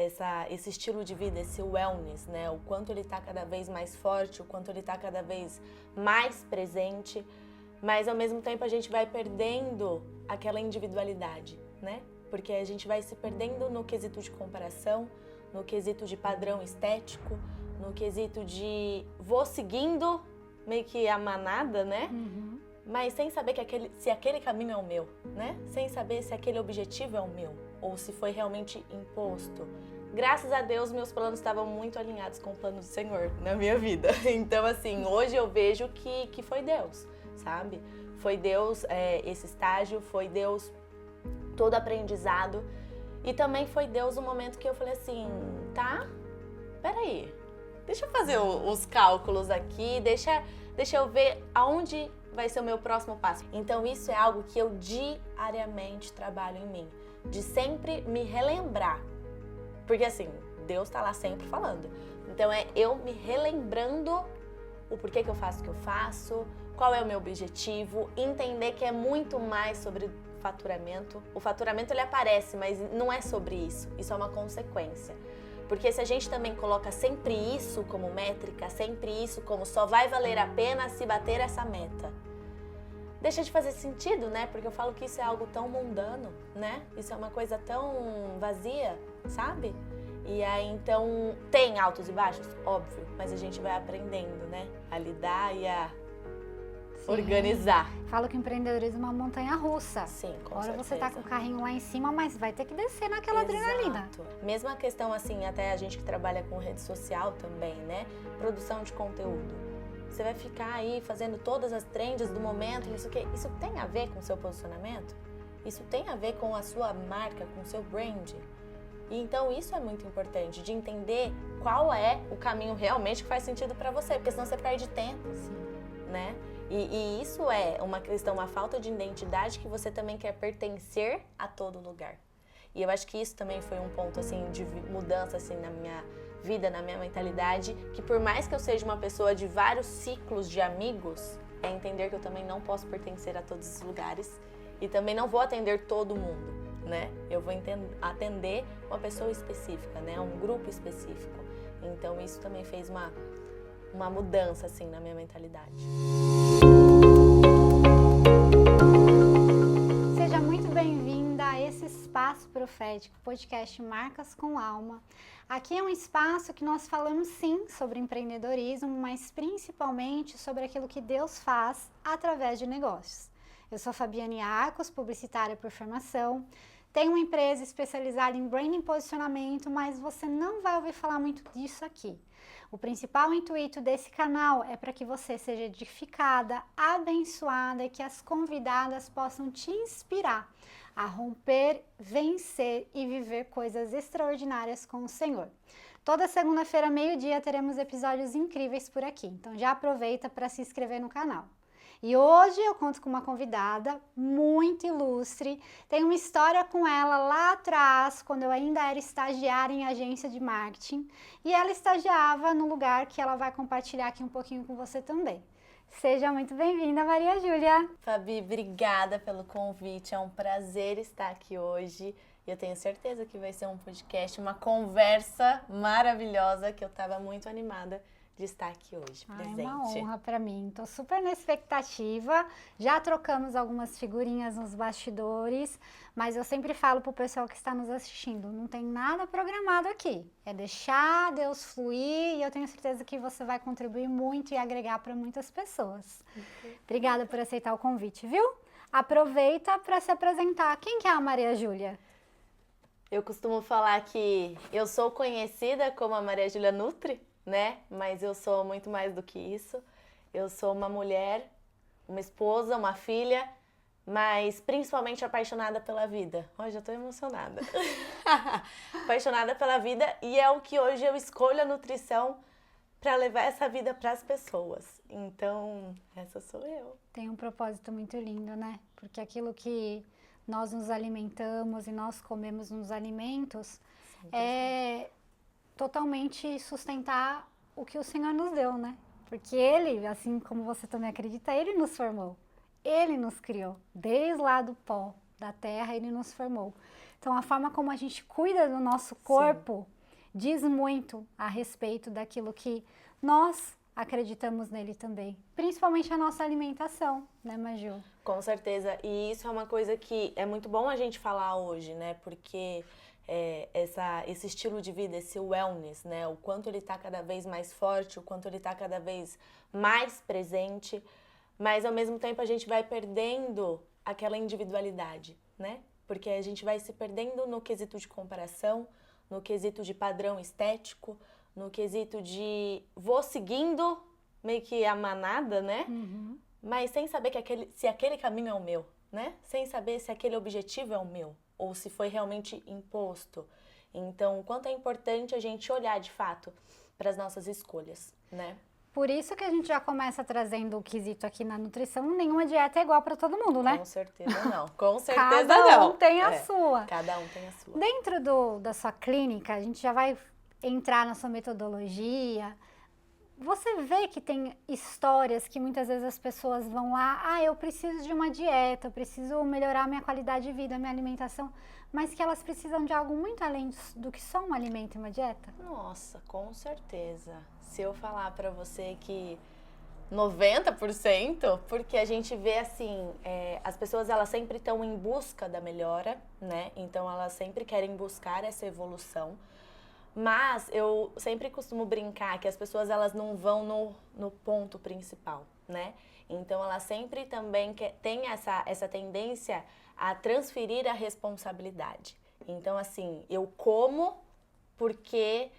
esse estilo de vida, esse wellness, né? O quanto ele tá cada vez mais forte, o quanto ele tá cada vez mais presente, mas ao mesmo tempo a gente vai perdendo aquela individualidade, né? Porque a gente vai se perdendo no quesito de comparação, no quesito de padrão estético, no quesito de vou seguindo meio que a manada, né? Mas sem saber se aquele caminho é o meu, né? Sem saber se aquele objetivo é o meu, ou se foi realmente imposto. Graças a Deus, meus planos estavam muito alinhados com o plano do Senhor na minha vida. Então, assim, hoje eu vejo que foi Deus, sabe? Foi Deus esse estágio, foi Deus todo aprendizado. E também foi Deus o momento que eu falei assim, tá, peraí, deixa eu fazer os cálculos aqui, deixa eu ver aonde vai ser o meu próximo passo. Então isso é algo que eu diariamente trabalho em mim, de sempre me relembrar. Porque assim, Deus tá lá sempre falando. Então é eu me relembrando o porquê que eu faço o que eu faço, qual é o meu objetivo, entender que é muito mais sobre faturamento. O faturamento ele aparece, mas não é sobre isso. Isso é uma consequência. Porque se a gente também coloca sempre isso como métrica, sempre isso como só vai valer a pena se bater essa meta, deixa de fazer sentido, né? Porque eu falo que isso é algo tão mundano, né? Isso é uma coisa tão vazia, sabe? E aí, então, tem altos e baixos? Óbvio, mas a gente vai aprendendo, né? A lidar e a organizar. Falo que o empreendedorismo é uma montanha russa. Sim, com Agora certeza. você tá com o carrinho lá em cima, mas vai ter que descer naquela adrenalina. Mesma questão assim, até a gente que trabalha com rede social também, né? Produção de conteúdo. Você vai ficar aí fazendo todas as trends do momento, não sei o quê. Isso tem a ver com o seu posicionamento? Isso tem a ver com a sua marca, com o seu brand? E então isso é muito importante, de entender qual é o caminho realmente que faz sentido para você, porque senão você perde tempo, né? E isso é uma questão, uma falta de identidade que você também quer pertencer a todo lugar. E eu acho que isso também foi um ponto assim de mudança assim na minha vida, na minha mentalidade, que por mais que eu seja uma pessoa de vários ciclos de amigos, é entender que eu também não posso pertencer a todos os lugares e também não vou atender todo mundo, né? Eu vou atender uma pessoa específica, né? Um grupo específico. Então isso também fez uma mudança assim na minha mentalidade. Seja muito bem-vinda a esse Espaço Profético, podcast Marcas com Alma. Aqui é um espaço que nós falamos sim sobre empreendedorismo, mas principalmente sobre aquilo que Deus faz através de negócios. Eu sou Fabiane Arcos, publicitária por formação, tenho uma empresa especializada em branding e posicionamento, mas você não vai ouvir falar muito disso aqui. O principal intuito desse canal é para que você seja edificada, abençoada e que as convidadas possam te inspirar a romper, vencer e viver coisas extraordinárias com o Senhor. Toda segunda-feira, meio-dia, teremos episódios incríveis por aqui, então já aproveita para se inscrever no canal. E hoje eu conto com uma convidada muito ilustre, tenho uma história com ela lá atrás, quando eu ainda era estagiária em agência de marketing, e ela estagiava no lugar que ela vai compartilhar aqui um pouquinho com você também. Seja muito bem-vinda, Maria Júlia. Fabi, obrigada pelo convite, é um prazer estar aqui hoje. Eu tenho certeza que vai ser um podcast, uma conversa maravilhosa, que eu estava muito animada de estar aqui hoje, presente. É uma honra para mim, tô super na expectativa, já trocamos algumas figurinhas nos bastidores, mas eu sempre falo pro pessoal que está nos assistindo, não tem nada programado aqui, é deixar Deus fluir e eu tenho certeza que você vai contribuir muito e agregar para muitas pessoas. Obrigada por aceitar o convite, viu? Aproveita para se apresentar. Quem que é a Maria Júlia? Eu costumo falar que eu sou conhecida como a Maria Júlia Nutri, né? Mas eu sou muito mais do que isso. Eu sou uma mulher, uma esposa, uma filha, mas principalmente apaixonada pela vida. Hoje eu tô emocionada. Apaixonada pela vida, e é o que hoje eu escolho a nutrição para levar essa vida para as pessoas. Então, essa sou eu. Tem um propósito muito lindo, né? Porque aquilo que nós nos alimentamos e nós comemos nos alimentos é totalmente sustentar o que o Senhor nos deu, né? Porque Ele, assim como você também acredita, Ele nos formou. Ele nos criou. Desde lá do pó da terra, Ele nos formou. Então, a forma como a gente cuida do nosso corpo diz muito a respeito daquilo que nós acreditamos nele também, principalmente a nossa alimentação, né, Maju? Com certeza, e isso é uma coisa que é muito bom a gente falar hoje, né, porque esse estilo de vida, esse wellness, né, o quanto ele está cada vez mais forte, o quanto ele está cada vez mais presente, mas ao mesmo tempo a gente vai perdendo aquela individualidade, né, porque a gente vai se perdendo no quesito de comparação, no quesito de padrão estético, no quesito de vou seguindo meio que a manada, né? Uhum. Mas sem saber se aquele caminho é o meu, né? Sem saber se aquele objetivo é o meu ou se foi realmente imposto. Então, o quanto é importante a gente olhar de fato para as nossas escolhas, né? Por isso que a gente já começa trazendo o quesito aqui na nutrição, nenhuma dieta é igual para todo mundo, né? Com certeza não. Com certeza Cada não. um tem a sua. Cada um tem a sua. Dentro da sua clínica, a gente já vai entrar na sua metodologia. Você vê que tem histórias que muitas vezes as pessoas vão lá, eu preciso de uma dieta, eu preciso melhorar minha qualidade de vida, minha alimentação, mas que elas precisam de algo muito além do que só um alimento e uma dieta? Nossa, com certeza. Se eu falar pra você que 90%, porque a gente vê assim, as pessoas elas sempre estão em busca da melhora, né? Então elas sempre querem buscar essa evolução. Mas eu sempre costumo brincar que as pessoas elas não vão no ponto principal, né? Então elas sempre também têm essa tendência a transferir a responsabilidade. Então assim, eu como porque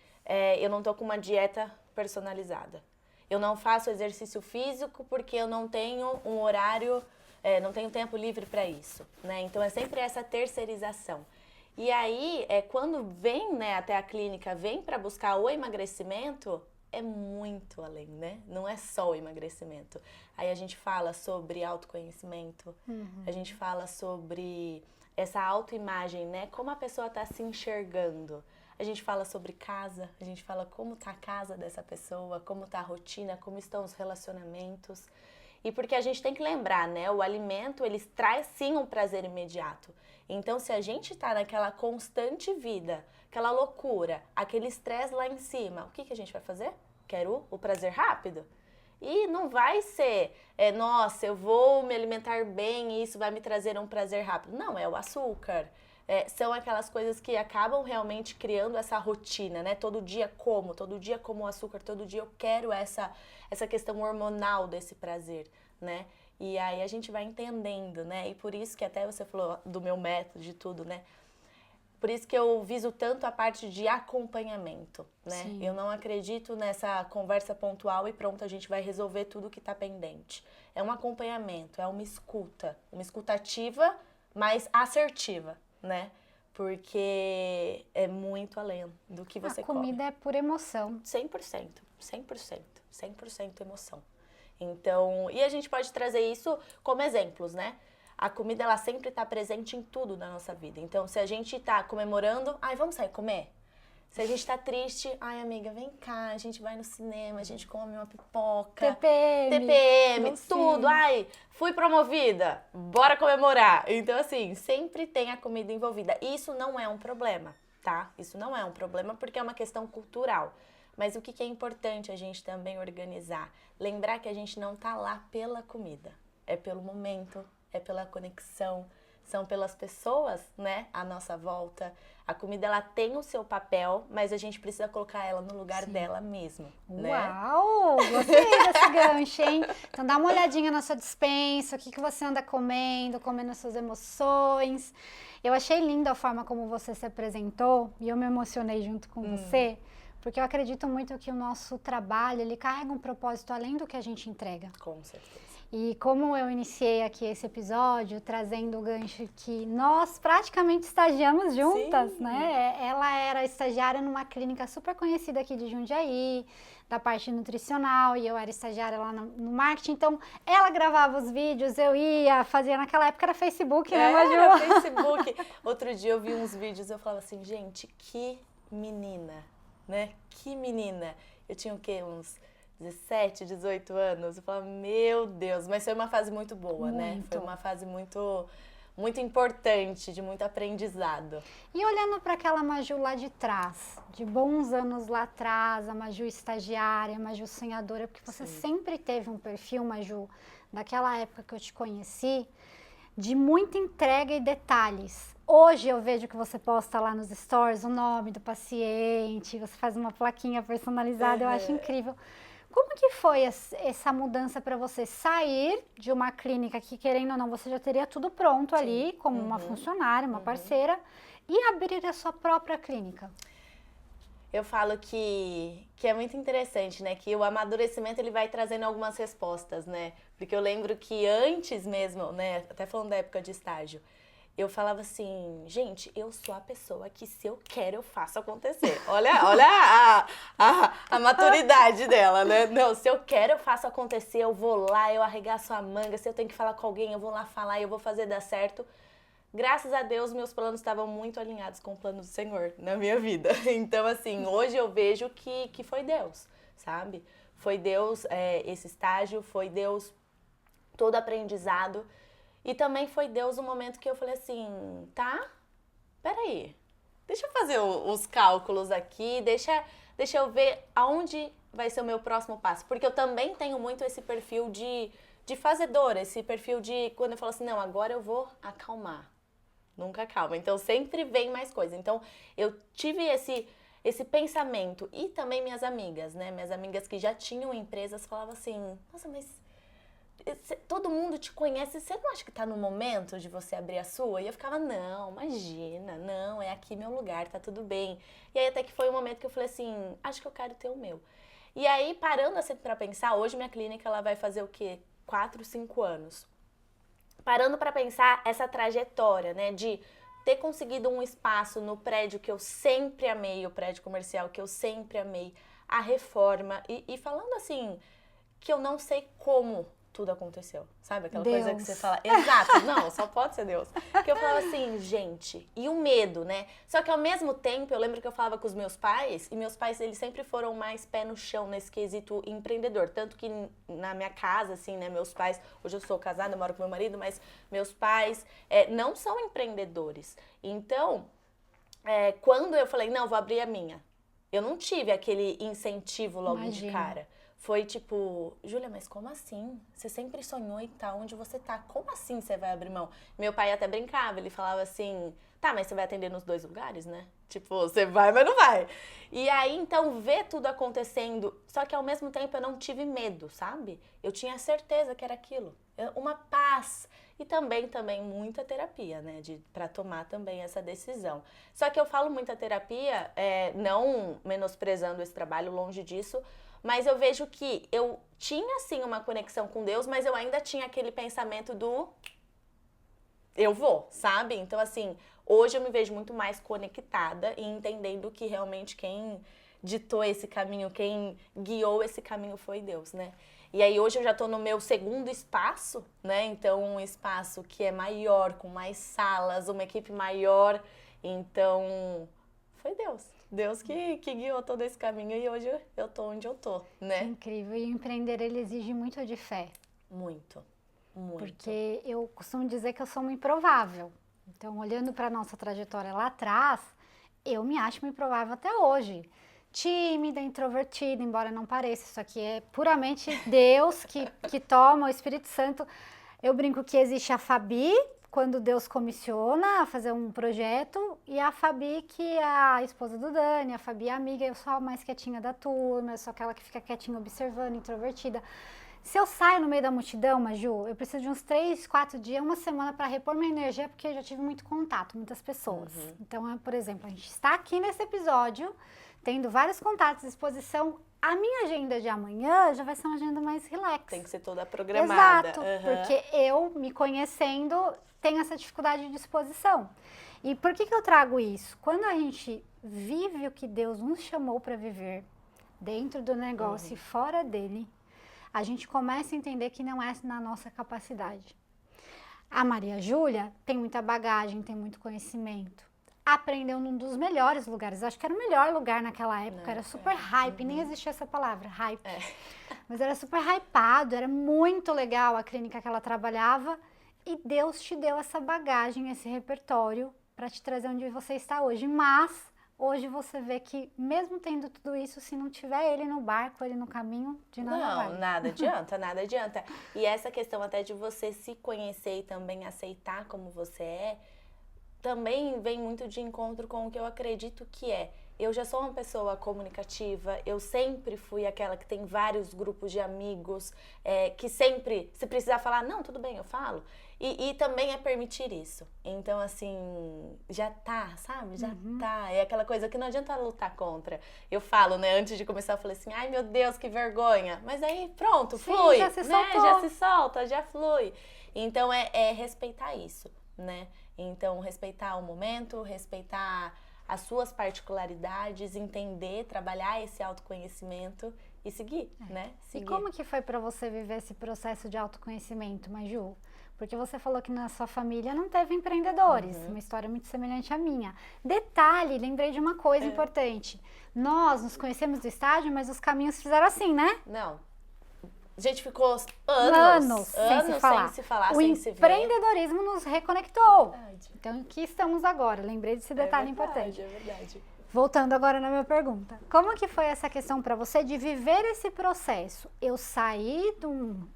eu não tô com uma dieta personalizada. Eu não faço exercício físico porque eu não tenho um horário, não tenho tempo livre para isso, né? Então é sempre essa terceirização. E aí, quando vem, né, até a clínica, vem para buscar o emagrecimento, é muito além, né? Não é só o emagrecimento. Aí a gente fala sobre autoconhecimento, a gente fala sobre essa autoimagem, né? Como a pessoa está se enxergando. A gente fala sobre casa, a gente fala como está a casa dessa pessoa, como está a rotina, como estão os relacionamentos. E porque a gente tem que lembrar, né? O alimento, ele traz sim um prazer imediato. Então, se a gente tá naquela constante vida, aquela loucura, aquele estresse lá em cima, o que a gente vai fazer? Quero o prazer rápido? E não vai ser, nossa, eu vou me alimentar bem e isso vai me trazer um prazer rápido. Não, é o açúcar. São aquelas coisas que acabam realmente criando essa rotina, né? Todo dia como açúcar, todo dia eu quero essa questão hormonal desse prazer, né? E aí a gente vai entendendo, né? E por isso que até você falou do meu método, de tudo, né? Por isso que eu viso tanto a parte de acompanhamento, né? Sim. Eu não acredito nessa conversa pontual e pronto, a gente vai resolver tudo que tá pendente. É um acompanhamento, é uma escuta ativa, mas assertiva, né? Porque é muito além do que você come. A comida é por emoção. 100%, 100%, 100% emoção. Então, e a gente pode trazer isso como exemplos, né? A comida, ela sempre está presente em tudo da nossa vida. Então, se a gente está comemorando, vamos sair comer? Se a gente está triste, amiga, vem cá, a gente vai no cinema, a gente come uma pipoca. TPM, tudo. Fui promovida, bora comemorar. Então, assim, sempre tem a comida envolvida. Isso não é um problema, tá? Isso não é um problema porque é uma questão cultural. Mas o que é importante a gente também organizar? Lembrar que a gente não tá lá pela comida. É pelo momento, é pela conexão, são pelas pessoas, né, à nossa volta. A comida, ela tem o seu papel, mas a gente precisa colocar ela no lugar dela mesmo, né? Uau! Gostei desse gancho, hein? Então dá uma olhadinha na sua despensa, o que você anda comendo as suas emoções. Eu achei linda a forma como você se apresentou e eu me emocionei junto com você. Porque eu acredito muito que o nosso trabalho, ele carrega um propósito além do que a gente entrega. Com certeza. E como eu iniciei aqui esse episódio, trazendo o gancho que nós praticamente estagiamos juntas, Sim. né? Ela era estagiária numa clínica super conhecida aqui de Jundiaí, da parte nutricional, e eu era estagiária lá no marketing. Então, ela gravava os vídeos, eu ia, fazia naquela época, era Facebook, né, Maju? Era Facebook. Outro dia eu vi uns vídeos, eu falava assim, gente, que menina, né? Que menina. Eu tinha o quê? Uns 17, 18 anos. Eu falava, meu Deus. Mas foi uma fase muito boa, né? Foi uma fase muito muito importante, de muito aprendizado. E olhando para aquela Maju lá de trás, de bons anos lá atrás, a Maju estagiária, a Maju sonhadora, porque você sempre teve um perfil, Maju, daquela época que eu te conheci, de muita entrega e detalhes. Hoje eu vejo que você posta lá nos stories o nome do paciente, você faz uma plaquinha personalizada, eu acho incrível. Como que foi essa mudança para você sair de uma clínica que, querendo ou não, você já teria tudo pronto ali, como uma funcionária, uma parceira, e abrir a sua própria clínica? Eu falo que é muito interessante, né? Que o amadurecimento, ele vai trazendo algumas respostas, né? Porque eu lembro que antes mesmo, né? Até falando da época de estágio, eu falava assim, gente, eu sou a pessoa que se eu quero, eu faço acontecer. Olha a maturidade dela, né? Não, se eu quero, eu faço acontecer, eu vou lá, eu arregaço a manga, se eu tenho que falar com alguém, eu vou lá falar e eu vou fazer dar certo. Graças a Deus, meus planos estavam muito alinhados com o plano do Senhor na minha vida. Então, assim, hoje eu vejo que foi Deus, sabe? Foi Deus esse estágio, foi Deus todo aprendizado. E também foi Deus o momento que eu falei assim, tá, peraí, deixa eu fazer os cálculos aqui, deixa eu ver aonde vai ser o meu próximo passo. Porque eu também tenho muito esse perfil de fazedora, esse perfil de quando eu falo assim, não, agora eu vou acalmar. Nunca acalma. Então sempre vem mais coisa. Então eu tive esse pensamento. E também minhas amigas, né? Minhas amigas que já tinham empresas falavam assim, nossa, mas todo mundo te conhece, você não acha que tá no momento de você abrir a sua? E eu ficava, não, imagina, não, é aqui meu lugar, tá tudo bem. E aí até que foi um momento que eu falei assim, acho que eu quero ter o meu. E aí, parando assim pra pensar, hoje minha clínica ela vai fazer o quê? 4, 5 anos. Parando pra pensar essa trajetória, né, de ter conseguido um espaço no prédio que eu sempre amei, o prédio comercial que eu sempre amei, a reforma, e falando assim, que eu não sei como tudo aconteceu, sabe? Aquela Deus. coisa que você fala, exato, não, só pode ser Deus. Que eu falava assim, gente, e o medo, né? Só que ao mesmo tempo, eu lembro que eu falava com os meus pais, e meus pais, eles sempre foram mais pé no chão nesse quesito empreendedor. Tanto que na minha casa, assim, né, meus pais, hoje eu sou casada, eu moro com meu marido, mas meus pais não são empreendedores. Então, quando eu falei, não, vou abrir a minha, eu não tive aquele incentivo logo de cara. Foi tipo, Júlia, mas como assim? Você sempre sonhou em estar onde você tá. Como assim você vai abrir mão? Meu pai até brincava, ele falava assim, tá, mas você vai atender nos 2 lugares, né? Tipo, você vai, mas não vai. E aí, então, ver tudo acontecendo, só que ao mesmo tempo eu não tive medo, sabe? Eu tinha certeza que era aquilo. Uma paz. E também muita terapia, né? Pra tomar também essa decisão. Só que eu falo muita terapia, não menosprezando esse trabalho, longe disso, mas eu vejo que eu tinha, sim, uma conexão com Deus, mas eu ainda tinha aquele pensamento do eu vou, sabe? Então, assim, hoje eu me vejo muito mais conectada e entendendo que realmente quem ditou esse caminho, quem guiou esse caminho foi Deus, né? E aí hoje eu já tô no meu segundo espaço, né? Então, um espaço que é maior, com mais salas, uma equipe maior. Então, foi Deus. Deus que guiou todo esse caminho e hoje eu tô onde eu tô, né? Incrível. E empreender, ele exige muito de fé. Muito. Porque eu costumo dizer que eu sou uma improvável. Então, olhando para nossa trajetória lá atrás, eu me acho uma improvável até hoje. Tímida, introvertida, embora não pareça. Isso aqui é puramente Deus que toma, o Espírito Santo. Eu brinco que existe a Fabi, quando Deus comissiona a fazer um projeto, e a Fabi, que é a esposa do Dani, a Fabi é amiga, eu sou a mais quietinha da turma, eu sou aquela que fica quietinha observando, introvertida. Se eu saio no meio da multidão, Maju, eu preciso de uns 3, 4 dias, uma semana para repor minha energia, porque eu já tive muito contato, muitas pessoas. Então, por exemplo, a gente está aqui nesse episódio, tendo vários contatos à disposição. A minha agenda de amanhã já vai ser uma agenda mais relax. Tem que ser toda programada. Exato, porque eu, me conhecendo, tenho essa dificuldade de disposição. E por que eu trago isso? Quando a gente vive o que Deus nos chamou para viver, dentro do negócio e fora dele, a gente começa a entender que não é na nossa capacidade. A Maria Júlia tem muita bagagem, tem muito conhecimento. Aprendeu num dos melhores lugares. Acho que era o melhor lugar naquela época. Era super hype, nem existia essa palavra, hype. Mas era super hypado, era muito legal a clínica que ela trabalhava. E Deus te deu essa bagagem, esse repertório para te trazer onde você está hoje. Mas hoje você vê que mesmo tendo tudo isso, se não tiver ele no barco, ele no caminho, de nada vai. Não, nada adianta, nada adianta. E essa questão até de você se conhecer e também aceitar como você é, também vem muito de encontro com o que eu acredito que é. Eu já sou uma pessoa comunicativa, eu sempre fui aquela que tem vários grupos de amigos, que sempre, se precisar falar, não, tudo bem, eu falo. E também é permitir isso. Então, assim, já tá, sabe? Já tá. É aquela coisa que não adianta lutar contra. Eu falo, né, antes de começar, eu falei assim, ai meu Deus, que vergonha. Mas aí, pronto, flui, já se né? soltou. Já se solta, já flui. Então, é respeitar isso, né? Então, respeitar o momento, respeitar as suas particularidades, entender, trabalhar esse autoconhecimento e seguir, né? Seguir. E como que foi para você viver esse processo de autoconhecimento, Maju? Porque você falou que na sua família não teve empreendedores, uma história muito semelhante à minha. Detalhe, lembrei de uma coisa importante. Nós nos conhecemos do estágio, mas os caminhos fizeram assim, né? Não. A gente ficou anos sem se falar, sem se ver. O empreendedorismo nos reconectou. Verdade. Então, aqui estamos agora. Lembrei desse detalhe importante. É verdade. Voltando agora na minha pergunta. Como que foi essa questão para você de viver esse processo? Eu saí de um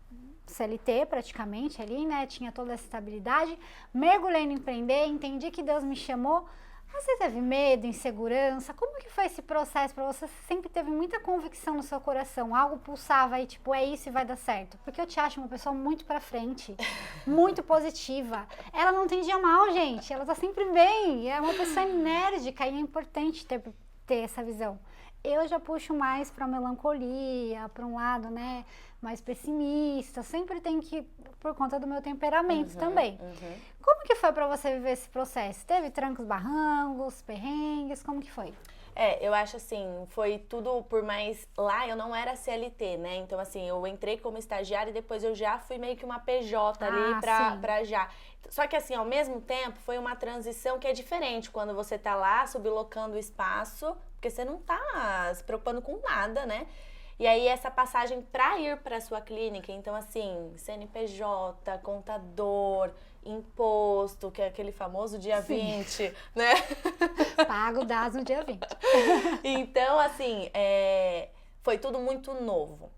CLT praticamente ali, né? Tinha toda essa estabilidade. Mergulhei no empreender, entendi que Deus me chamou. Você teve medo, insegurança? Como que foi esse processo para você? Você sempre teve muita convicção no seu coração, algo pulsava aí, tipo, é isso e vai dar certo. Porque eu te acho uma pessoa muito pra frente, muito positiva. Ela não tem dia mal, gente, ela tá sempre bem, é uma pessoa enérgica e é importante ter essa visão. Eu já puxo mais pra melancolia, pra um lado, né, mais pessimista, sempre tem que, por conta do meu temperamento também. Como que foi pra você viver esse processo? Teve trancos, barrancos, perrengues, como que foi? Eu acho assim, foi tudo por mais... Lá eu não era CLT, né? Então, assim, eu entrei como estagiária e depois eu já fui meio que uma PJ ali pra já. Só que, assim, ao mesmo tempo, foi uma transição que é diferente quando você tá lá sublocando o espaço, porque você não tá se preocupando com nada, né? E aí, essa passagem para ir para a sua clínica, então, assim, CNPJ, contador, imposto, que é aquele famoso dia 20, né? Pago DAS no dia 20. Então, assim, foi tudo muito novo.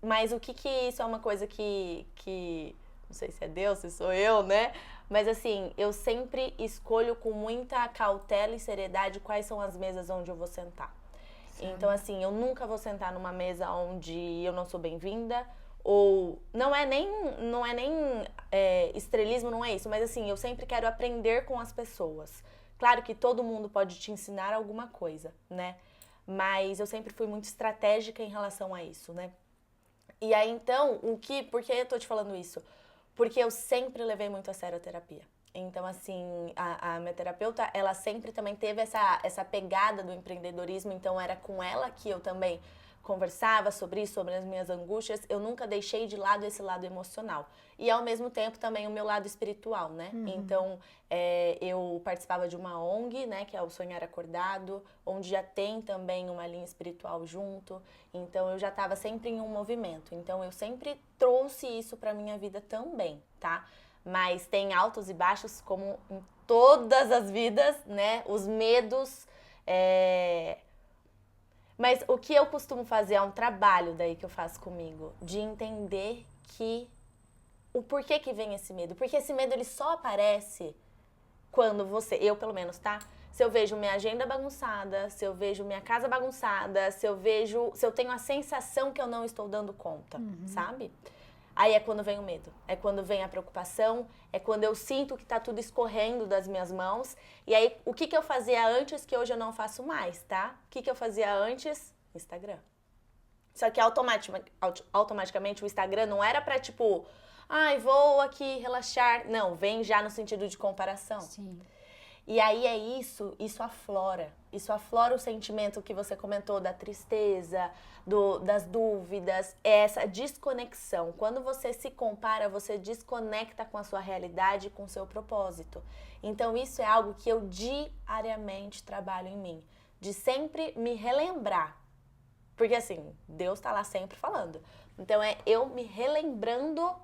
Mas o que isso é uma coisa que não sei se é Deus, se sou eu, né? Mas, assim, eu sempre escolho com muita cautela e seriedade quais são as mesas onde eu vou sentar. Então, assim, eu nunca vou sentar numa mesa onde eu não sou bem-vinda, ou não é nem estrelismo, não é isso, mas assim, eu sempre quero aprender com as pessoas. Claro que todo mundo pode te ensinar alguma coisa, né? Mas eu sempre fui muito estratégica em relação a isso, né? E aí, então, por que eu tô te falando isso? Porque eu sempre levei muito a sério a terapia. Então, assim, a minha terapeuta, ela sempre também teve essa pegada do empreendedorismo, então era com ela que eu também conversava sobre isso, sobre as minhas angústias. Eu nunca deixei de lado esse lado emocional. E, ao mesmo tempo, também o meu lado espiritual, né? Então, eu participava de uma ONG, né, que é o Sonhar Acordado, onde já tem também uma linha espiritual junto. Então, eu já estava sempre em um movimento. Então, eu sempre trouxe isso para minha vida também, tá? Mas tem altos e baixos, como em todas as vidas, né? Os medos. Mas o que eu costumo fazer é um trabalho daí que eu faço comigo, de entender o porquê que vem esse medo. Porque esse medo, ele só aparece quando eu pelo menos, tá? Se eu vejo minha agenda bagunçada, se eu vejo minha casa bagunçada, se eu tenho a sensação que eu não estou dando conta, sabe? Aí é quando vem o medo, é quando vem a preocupação, é quando eu sinto que tá tudo escorrendo das minhas mãos. E aí, o que eu fazia antes que hoje eu não faço mais, tá? O que eu fazia antes? Instagram. Só que automaticamente o Instagram não era pra, tipo, ai, vou aqui relaxar. Não, vem já no sentido de comparação. Sim. E aí isso aflora. Isso aflora o sentimento que você comentou da tristeza, das dúvidas, essa desconexão. Quando você se compara, você desconecta com a sua realidade, com o seu propósito. Então isso é algo que eu diariamente trabalho em mim, de sempre me relembrar. Porque assim, Deus tá lá sempre falando. Então é eu me relembrando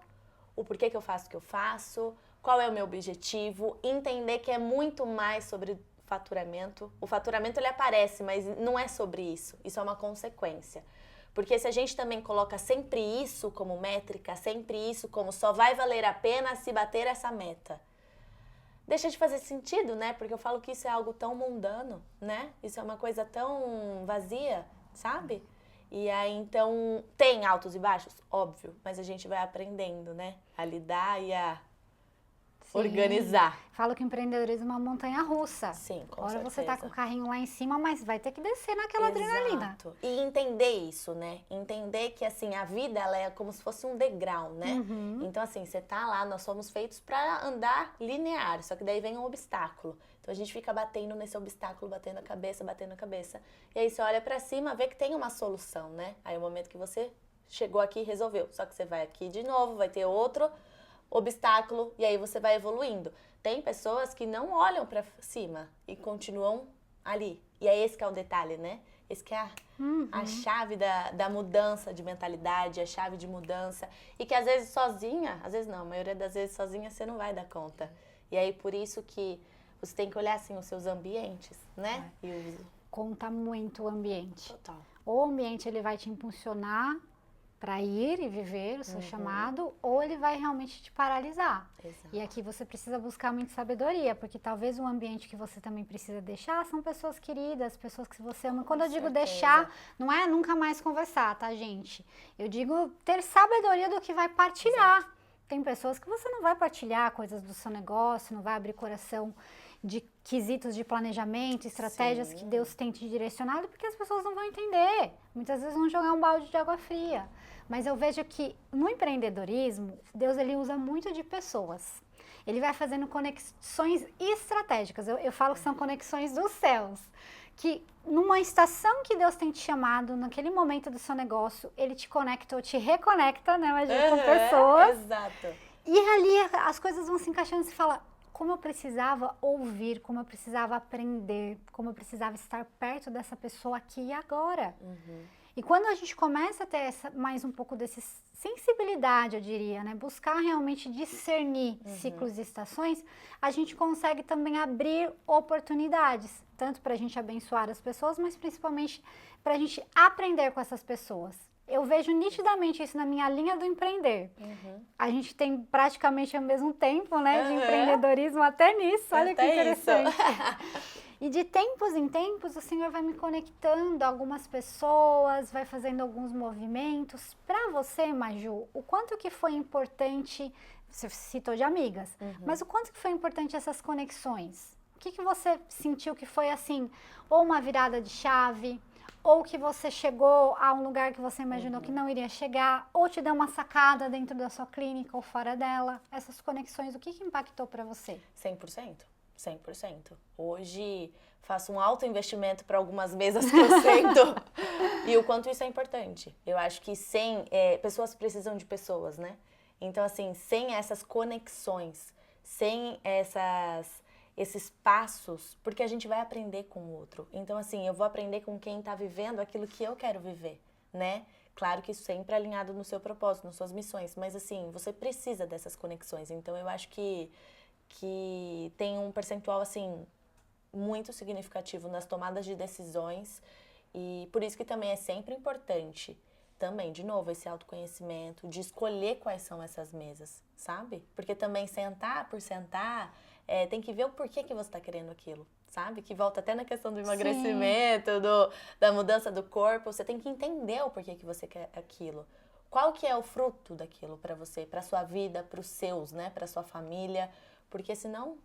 o porquê que eu faço o que eu faço, qual é o meu objetivo, entender que é muito mais sobre faturamento. O faturamento ele aparece, mas não é sobre isso, isso é uma consequência. Porque se a gente também coloca sempre isso como métrica, sempre isso como só vai valer a pena se bater essa meta, deixa de fazer sentido, né? Porque eu falo que isso é algo tão mundano, né? Isso é uma coisa tão vazia, sabe? E aí, então, tem altos e baixos? Óbvio, mas a gente vai aprendendo, né? A lidar e a organizar. Falo que o empreendedorismo é uma montanha russa. Sim, com Agora certeza. você tá com o carrinho lá em cima, mas vai ter que descer naquela adrenalina. Exato. E entender isso, né? Entender que, assim, a vida, ela é como se fosse um degrau, né? Então, assim, você tá lá, nós somos feitos pra andar linear, só que daí vem um obstáculo. Então, a gente fica batendo nesse obstáculo, batendo a cabeça, batendo a cabeça. E aí, você olha pra cima, vê que tem uma solução, né? Aí, é o momento que você chegou aqui e resolveu. Só que você vai aqui de novo, vai ter outro obstáculo, e aí você vai evoluindo. Tem pessoas que não olham pra cima e continuam ali. E é esse que é o detalhe, né? Esse que é a chave da mudança de mentalidade, a chave de mudança. E que às vezes sozinha, às vezes não, a maioria das vezes sozinha você não vai dar conta. E aí por isso que você tem que olhar assim os seus ambientes, né? Conta muito o ambiente. Total. Ou o ambiente ele vai te impulsionar para ir e viver o seu chamado, ou ele vai realmente te paralisar. Exato. E aqui você precisa buscar muita sabedoria, porque talvez o ambiente que você também precisa deixar são pessoas queridas, pessoas que você ama. Quando eu digo deixar, não é nunca mais conversar, tá, gente? Eu digo ter sabedoria do que vai partilhar. Exato. Tem pessoas que você não vai partilhar coisas do seu negócio, não vai abrir coração de quesitos de planejamento, estratégias que Deus tem te direcionado, porque as pessoas não vão entender. Muitas vezes vão jogar um balde de água fria. Mas eu vejo que no empreendedorismo, Deus ele usa muito de pessoas. Ele vai fazendo conexões estratégicas. Eu falo que são conexões dos céus. Que numa estação que Deus tem te chamado, naquele momento do seu negócio, ele te conecta ou te reconecta, né, Magi, com pessoas. Exato. E ali as coisas vão se encaixando e você fala, como eu precisava ouvir, como eu precisava aprender, como eu precisava estar perto dessa pessoa aqui e agora. E quando a gente começa a ter mais um pouco dessa sensibilidade, eu diria, né? Buscar realmente discernir ciclos e estações, a gente consegue também abrir oportunidades, tanto para a gente abençoar as pessoas, mas principalmente para a gente aprender com essas pessoas. Eu vejo nitidamente isso na minha linha do empreender. A gente tem praticamente ao mesmo tempo, né, de empreendedorismo até nisso. Olha até que interessante. E de tempos em tempos, o Senhor vai me conectando a algumas pessoas, vai fazendo alguns movimentos. Para você, Maju, o quanto que foi importante, você citou de amigas, mas o quanto que foi importante essas conexões? O que você sentiu que foi assim, ou uma virada de chave, ou que você chegou a um lugar que você imaginou que não iria chegar, ou te deu uma sacada dentro da sua clínica ou fora dela? Essas conexões, o que impactou para você? 100%. 100%. Hoje faço um alto investimento para algumas mesas que eu sento e o quanto isso é importante. Eu acho que pessoas precisam de pessoas, né? Então, assim, sem essas conexões, sem esses passos, porque a gente vai aprender com o outro. Então, assim, eu vou aprender com quem está vivendo aquilo que eu quero viver, né? Claro que isso sempre é alinhado no seu propósito, nas suas missões, mas, assim, você precisa dessas conexões. Então, eu acho que tem um percentual, assim, muito significativo nas tomadas de decisões e por isso que também é sempre importante, também, de novo, esse autoconhecimento, de escolher quais são essas mesas, sabe? Porque também sentar por sentar, tem que ver o porquê que você está querendo aquilo, sabe? Que volta até na questão do emagrecimento, da mudança do corpo, você tem que entender o porquê que você quer aquilo. Qual que é o fruto daquilo para você, para sua vida, para os seus, né? Para sua família, porque senão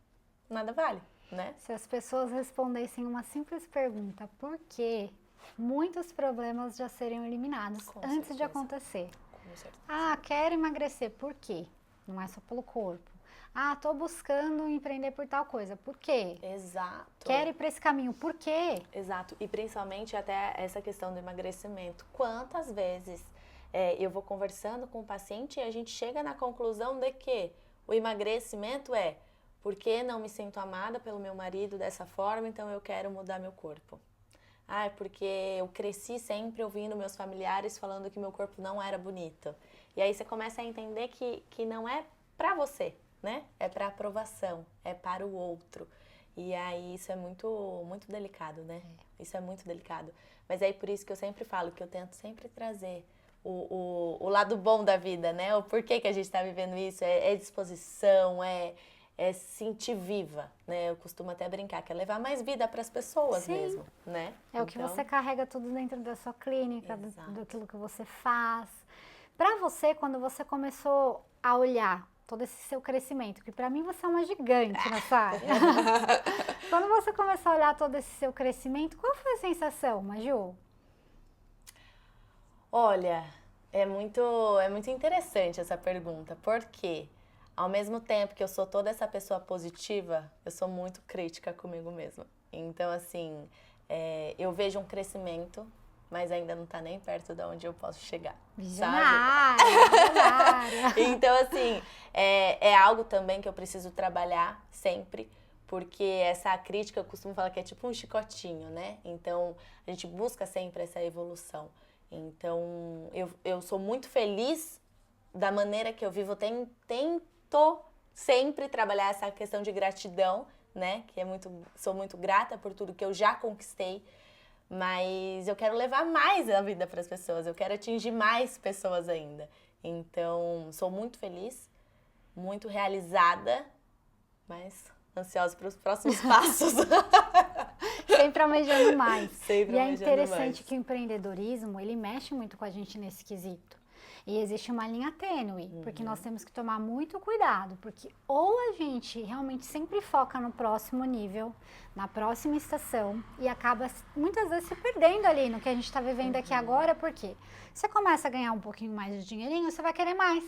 nada vale, né? Se as pessoas respondessem uma simples pergunta, por quê? Muitos problemas já seriam eliminados antes de acontecer. Com certeza. Ah, quero emagrecer, por quê? Não é só pelo corpo. Ah, tô buscando empreender por tal coisa, por quê? Exato. Quero ir para esse caminho, por quê? Exato, e principalmente até essa questão do emagrecimento. Quantas vezes eu vou conversando com o paciente e a gente chega na conclusão de que o emagrecimento é porque não me sinto amada pelo meu marido dessa forma, então eu quero mudar meu corpo. Ah, porque eu cresci sempre ouvindo meus familiares falando que meu corpo não era bonito. E aí você começa a entender que não é pra você, né? É pra aprovação, é para o outro. E aí isso é muito, muito delicado, né? Isso é muito delicado. Mas é por isso que eu sempre falo, que eu tento sempre trazer o lado bom da vida, né? O porquê que a gente está vivendo isso, é disposição, é se sentir viva, né? Eu costumo até brincar, que é levar mais vida para as pessoas mesmo, né? É o que você carrega tudo dentro da sua clínica, do aquilo que você faz. Para você, quando você começou a olhar todo esse seu crescimento, que para mim você é uma gigante nessa área. Quando você começou a olhar todo esse seu crescimento, qual foi a sensação, Maju? Olha, é muito interessante essa pergunta, porque ao mesmo tempo que eu sou toda essa pessoa positiva, eu sou muito crítica comigo mesma. Então, assim, eu vejo um crescimento, mas ainda não tá nem perto de onde eu posso chegar, Visionária, sabe? Então, assim, é algo também que eu preciso trabalhar sempre, porque essa crítica eu costumo falar que é tipo um chicotinho, né? Então, a gente busca sempre essa evolução. Então, eu sou muito feliz da maneira que eu vivo. Eu tento sempre trabalhar essa questão de gratidão, né? Que sou muito grata por tudo que eu já conquistei. Mas eu quero levar mais a vida para as pessoas. Eu quero atingir mais pessoas ainda. Então, sou muito feliz, muito realizada, mas ansiosa para os próximos passos. Sempre almejando mais. Sempre e almejando é interessante mais. que o empreendedorismo, ele mexe muito com a gente nesse quesito. E existe uma linha tênue, porque nós temos que tomar muito cuidado, porque ou a gente realmente sempre foca no próximo nível, na próxima estação, e acaba muitas vezes se perdendo ali no que a gente está vivendo aqui agora, porque você começa a ganhar um pouquinho mais de dinheirinho, você vai querer mais.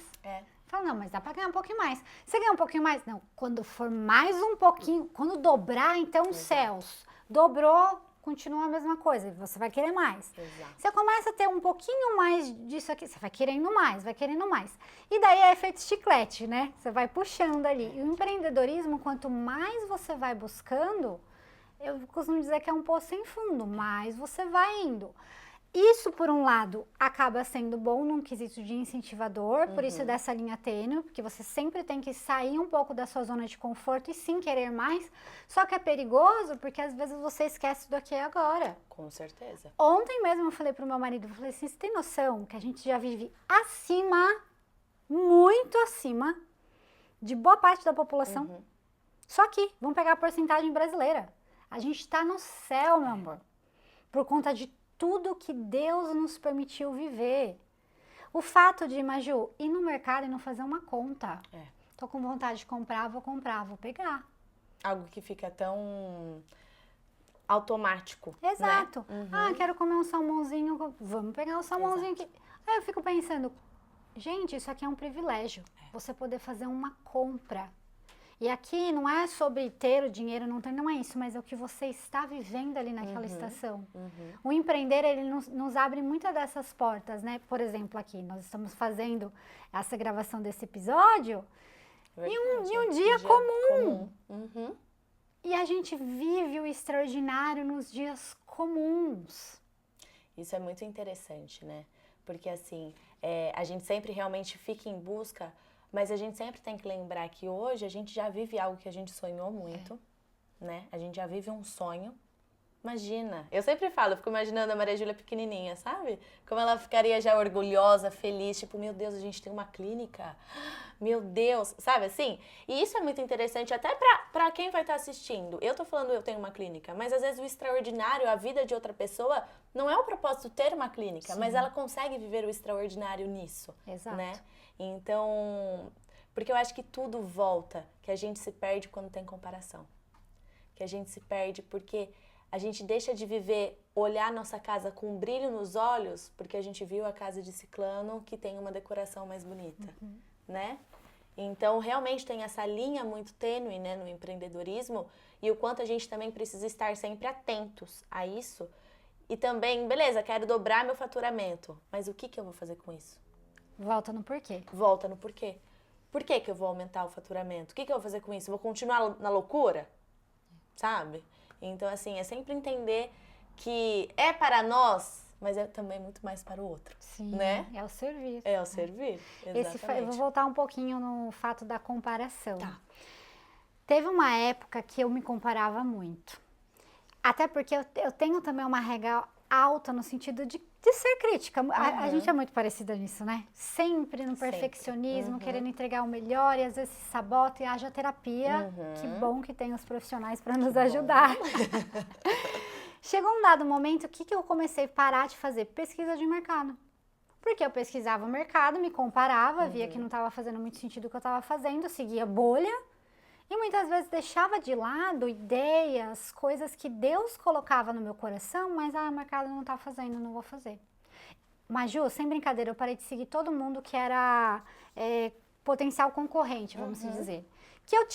Fala, não, mas dá pra ganhar um pouquinho mais. Você ganha um pouquinho mais? Não, quando for mais um pouquinho, quando dobrar, então os céus. Dobrou, continua a mesma coisa, você vai querer mais. Exato. Você começa a ter um pouquinho mais disso aqui, você vai querendo mais, vai querendo mais. E daí é efeito chiclete, né? Você vai puxando ali. E o empreendedorismo, quanto mais você vai buscando, eu costumo dizer que é um poço sem fundo, mais você vai indo. Isso, por um lado, acaba sendo bom num quesito de incentivador, por isso dessa linha tênue, porque você sempre tem que sair um pouco da sua zona de conforto e sim querer mais. Só que é perigoso porque às vezes você esquece do aqui e agora. Com certeza. Ontem mesmo eu falei pro meu marido, eu falei assim, você tem noção que a gente já vive acima, muito acima, de boa parte da população? Só que, vamos pegar a porcentagem brasileira. A gente tá no céu, meu amor, por conta de tudo que Deus nos permitiu viver. O fato de, Maju, ir no mercado e não fazer uma conta. Tô com vontade de comprar, vou pegar. Algo que fica tão automático. Exato. Né? Ah, quero comer um salmãozinho, vamos pegar o salmãozinho aqui. Aí eu fico pensando, gente, isso aqui é um privilégio. Você poder fazer uma compra. E aqui não é sobre ter o dinheiro, não é isso, mas é o que você está vivendo ali naquela estação. O empreender, ele nos abre muitas dessas portas, né? Por exemplo, aqui, nós estamos fazendo essa gravação desse episódio em um dia comum. E a gente vive o extraordinário nos dias comuns. Isso é muito interessante, né? Porque assim, a gente sempre realmente fica em busca, mas a gente sempre tem que lembrar que hoje a gente já vive algo que a gente sonhou muito, né? A gente já vive um sonho. Imagina, eu sempre falo, eu fico imaginando a Maria Júlia pequenininha, sabe? Como ela ficaria já orgulhosa, feliz, tipo, meu Deus, a gente tem uma clínica, meu Deus, sabe assim? E isso é muito interessante até pra quem vai estar assistindo. Eu tô falando eu tenho uma clínica, mas às vezes o extraordinário, a vida de outra pessoa, não é o propósito ter uma clínica, mas ela consegue viver o extraordinário nisso, né? Então, porque eu acho que tudo volta, que a gente se perde quando tem comparação. Que a gente se perde porque a gente deixa de viver, olhar nossa casa com um brilho nos olhos, porque a gente viu a casa de ciclano que tem uma decoração mais bonita, né? Então, realmente tem essa linha muito tênue, né, no empreendedorismo, e o quanto a gente também precisa estar sempre atentos a isso. E também, beleza, quero dobrar meu faturamento, mas o que eu vou fazer com isso? Volta no porquê. Volta no porquê. Por que eu vou aumentar o faturamento? O que eu vou fazer com isso? Vou continuar na loucura? Sabe? Então, assim, é sempre entender que é para nós, mas é também muito mais para o outro. Sim, né? É o servir. É o servir, exatamente. Eu vou voltar um pouquinho no fato da comparação. Tá. Teve uma época que eu me comparava muito. Até porque eu tenho também uma regra alta no sentido de ser crítica. A gente é muito parecida nisso, né? Sempre no perfeccionismo, querendo entregar o melhor e às vezes se sabota e haja terapia. Que bom que tem os profissionais para nos ajudar. Chegou um dado momento, o que eu comecei a parar de fazer? Pesquisa de mercado. Porque eu pesquisava o mercado, me comparava, via que não estava fazendo muito sentido o que eu estava fazendo, seguia bolha. E muitas vezes deixava de lado ideias, coisas que Deus colocava no meu coração, mas o mercado não está fazendo, não vou fazer. Mas, Ju, sem brincadeira, eu parei de seguir todo mundo que era potencial concorrente, vamos dizer. Que eu